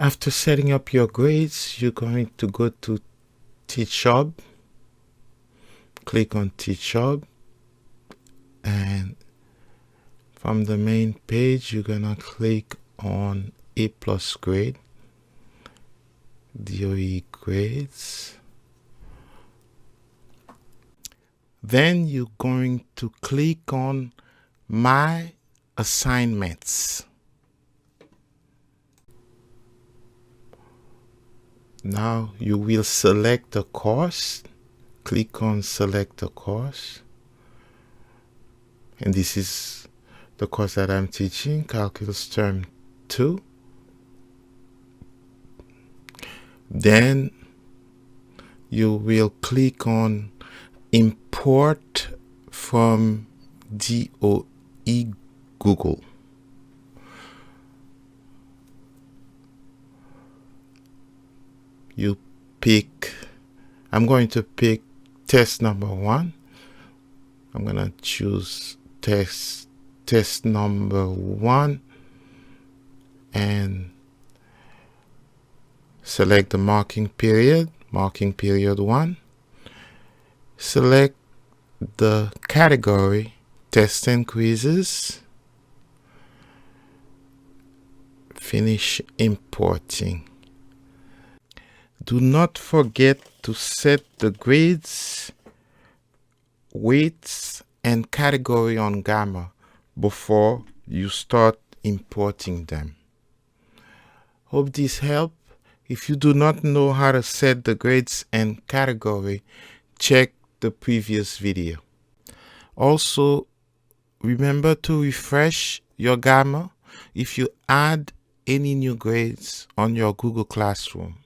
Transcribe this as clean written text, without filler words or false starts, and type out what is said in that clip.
After setting up your grades, you're going to go to TeachHub. Click on TeachHub, and from the main page, you're gonna click on A+ grade, DOE grades. Then you're going to click on My Assignments. Now you will select a course. Click on Select a Course. And this is the course that I'm teaching, Calculus Term 2. Then you will click on Import from DOE Google. You pick, I'm going to pick test number 1. I'm going to choose test number 1 and select the marking period 1. Select the category Test and Quizzes. Finish importing. Do not forget to set the grades, weights, and category on Gamma before you start importing them. Hope this helped. If you do not know how to set the grades and category, check the previous video. Also, remember to refresh your Gamma if you add any new grades on your Google Classroom.